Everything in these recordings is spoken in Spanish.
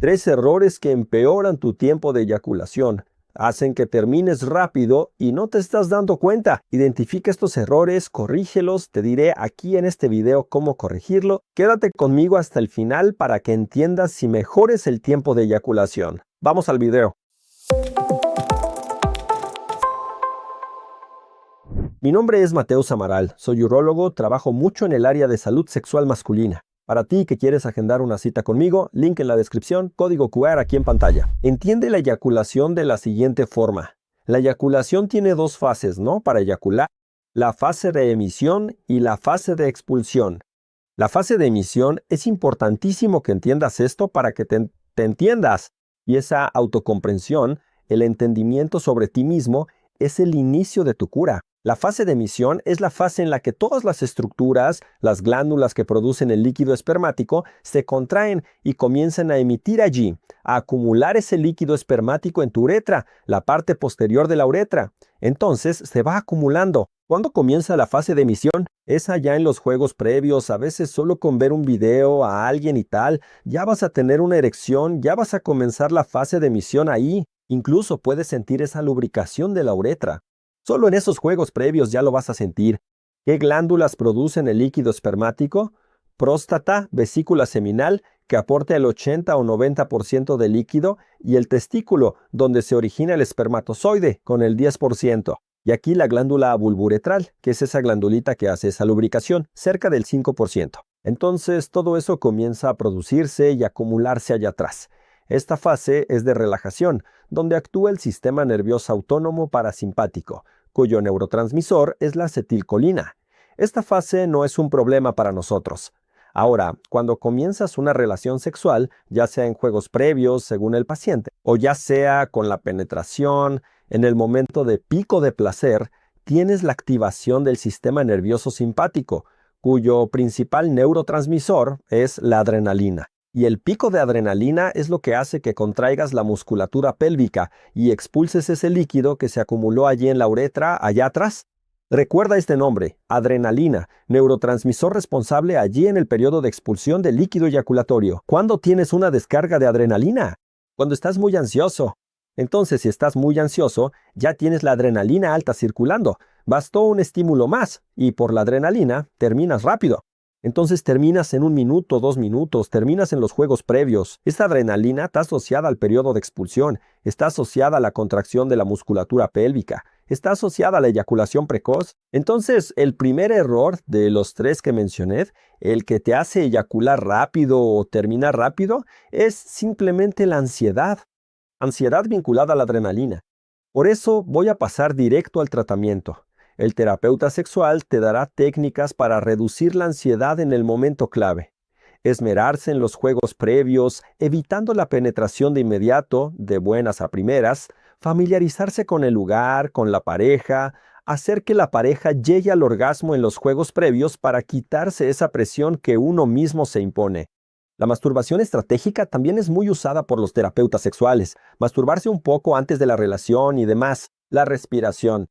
3 errores que empeoran tu tiempo de eyaculación. Hacen que termines rápido y no te estás dando cuenta. Identifica estos errores, corrígelos. Te diré aquí en este video cómo corregirlo. Quédate conmigo hasta el final para que entiendas si mejores el tiempo de eyaculación. Vamos al video. Mi nombre es Mateus Amaral, soy urólogo, trabajo mucho en el área de salud sexual masculina. Para ti que quieres agendar una cita conmigo, link en la descripción, código QR aquí en pantalla. Entiende la eyaculación de la siguiente forma. La eyaculación tiene 2 fases, ¿no? Para eyacular, la fase de emisión y la fase de expulsión. La fase de emisión es importantísimo que entiendas esto para que te entiendas. Y esa autocomprensión, el entendimiento sobre ti mismo, es el inicio de tu cura. La fase de emisión es la fase en la que todas las estructuras, las glándulas que producen el líquido espermático, se contraen y comienzan a emitir allí, a acumular ese líquido espermático en tu uretra, la parte posterior de la uretra. Entonces se va acumulando. ¿Cuándo comienza la fase de emisión? Es allá en los juegos previos, a veces solo con ver un video a alguien y tal, ya vas a tener una erección, ya vas a comenzar la fase de emisión ahí. Incluso puedes sentir esa lubricación de la uretra. Solo en esos juegos previos ya lo vas a sentir. ¿Qué glándulas producen el líquido espermático? Próstata, vesícula seminal, que aporta el 80 o 90% del líquido, y el testículo, donde se origina el espermatozoide, con el 10%. Y aquí la glándula bulburetral, que es esa glandulita que hace esa lubricación, cerca del 5%. Entonces todo eso comienza a producirse y acumularse allá atrás. Esta fase es de relajación, donde actúa el sistema nervioso autónomo parasimpático, cuyo neurotransmisor es la acetilcolina. Esta fase no es un problema para nosotros. Ahora, cuando comienzas una relación sexual, ya sea en juegos previos, según el paciente, o ya sea con la penetración, en el momento de pico de placer, tienes la activación del sistema nervioso simpático, cuyo principal neurotransmisor es la adrenalina. Y el pico de adrenalina es lo que hace que contraigas la musculatura pélvica y expulses ese líquido que se acumuló allí en la uretra, allá atrás. Recuerda este nombre, adrenalina, neurotransmisor responsable allí en el periodo de expulsión del líquido eyaculatorio. ¿Cuándo tienes una descarga de adrenalina? Cuando estás muy ansioso. Entonces, si estás muy ansioso, ya tienes la adrenalina alta circulando. Bastó un estímulo más y por la adrenalina terminas rápido. Entonces terminas en 1 minuto, 2 minutos, terminas en los juegos previos. Esta adrenalina está asociada al periodo de expulsión, está asociada a la contracción de la musculatura pélvica, está asociada a la eyaculación precoz. Entonces, el primer error de los 3 que mencioné, el que te hace eyacular rápido o terminar rápido, es simplemente la ansiedad. Ansiedad vinculada a la adrenalina. Por eso voy a pasar directo al tratamiento. El terapeuta sexual te dará técnicas para reducir la ansiedad en el momento clave. Esmerarse en los juegos previos, evitando la penetración de inmediato, de buenas a primeras, familiarizarse con el lugar, con la pareja, hacer que la pareja llegue al orgasmo en los juegos previos para quitarse esa presión que uno mismo se impone. La masturbación estratégica también es muy usada por los terapeutas sexuales. Masturbarse un poco antes de la relación y demás. La respiración.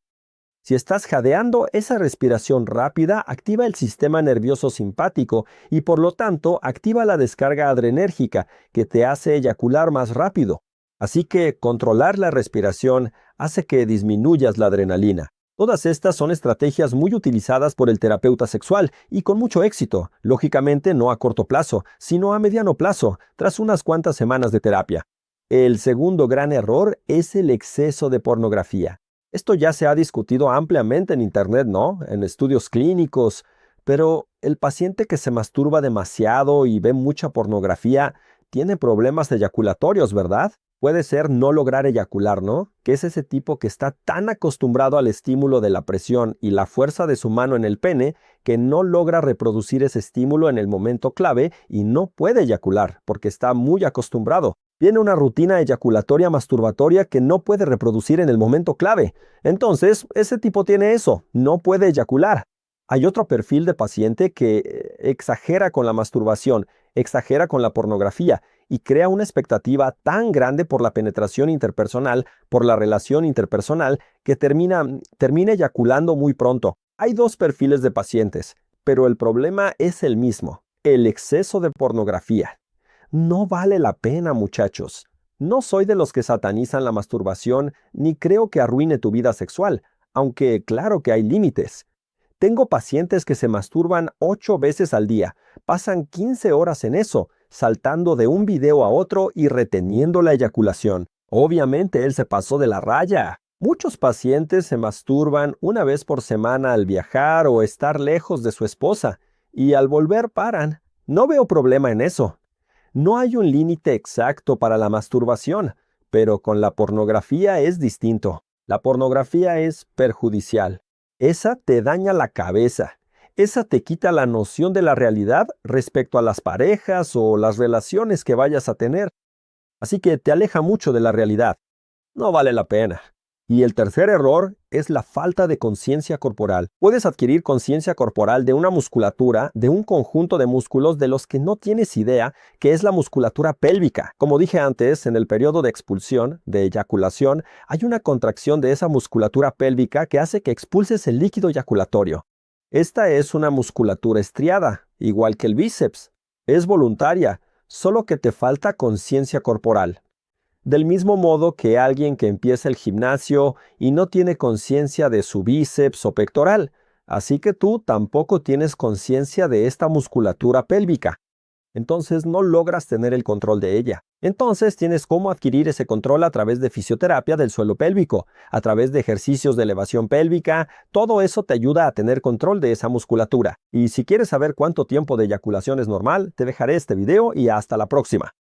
Si estás jadeando, esa respiración rápida activa el sistema nervioso simpático y por lo tanto activa la descarga adrenérgica que te hace eyacular más rápido. Así que controlar la respiración hace que disminuyas la adrenalina. Todas estas son estrategias muy utilizadas por el terapeuta sexual y con mucho éxito, lógicamente no a corto plazo, sino a mediano plazo, tras unas cuantas semanas de terapia. El segundo gran error es el exceso de pornografía. Esto ya se ha discutido ampliamente en Internet, ¿no? En estudios clínicos. Pero el paciente que se masturba demasiado y ve mucha pornografía tiene problemas eyaculatorios, ¿verdad? Puede ser no lograr eyacular, ¿no? Que es ese tipo que está tan acostumbrado al estímulo de la presión y la fuerza de su mano en el pene que no logra reproducir ese estímulo en el momento clave y no puede eyacular porque está muy acostumbrado. Tiene una rutina eyaculatoria masturbatoria que no puede reproducir en el momento clave. Entonces, ese tipo tiene eso, no puede eyacular. Hay otro perfil de paciente que exagera con la masturbación, exagera con la pornografía y crea una expectativa tan grande por la penetración interpersonal, por la relación interpersonal, que termina eyaculando muy pronto. Hay 2 perfiles de pacientes, pero el problema es el mismo, el exceso de pornografía. No vale la pena, muchachos. No soy de los que satanizan la masturbación ni creo que arruine tu vida sexual, aunque claro que hay límites. Tengo pacientes que se masturban 8 veces al día, pasan 15 horas en eso, saltando de un video a otro y reteniendo la eyaculación. Obviamente él se pasó de la raya. Muchos pacientes se masturban una vez por semana al viajar o estar lejos de su esposa, y al volver paran. No veo problema en eso. No hay un límite exacto para la masturbación, pero con la pornografía es distinto. La pornografía es perjudicial. Esa te daña la cabeza. Esa te quita la noción de la realidad respecto a las parejas o las relaciones que vayas a tener. Así que te aleja mucho de la realidad. No vale la pena. Y el tercer error es la falta de conciencia corporal. Puedes adquirir conciencia corporal de una musculatura, de un conjunto de músculos de los que no tienes idea, que es la musculatura pélvica. Como dije antes, en el periodo de expulsión, de eyaculación, hay una contracción de esa musculatura pélvica que hace que expulses el líquido eyaculatorio. Esta es una musculatura estriada, igual que el bíceps. Es voluntaria, solo que te falta conciencia corporal. Del mismo modo que alguien que empieza el gimnasio y no tiene conciencia de su bíceps o pectoral, así que tú tampoco tienes conciencia de esta musculatura pélvica. Entonces no logras tener el control de ella. Entonces tienes cómo adquirir ese control a través de fisioterapia del suelo pélvico, a través de ejercicios de elevación pélvica. Todo eso te ayuda a tener control de esa musculatura. Y si quieres saber cuánto tiempo de eyaculación es normal, te dejaré este video y hasta la próxima.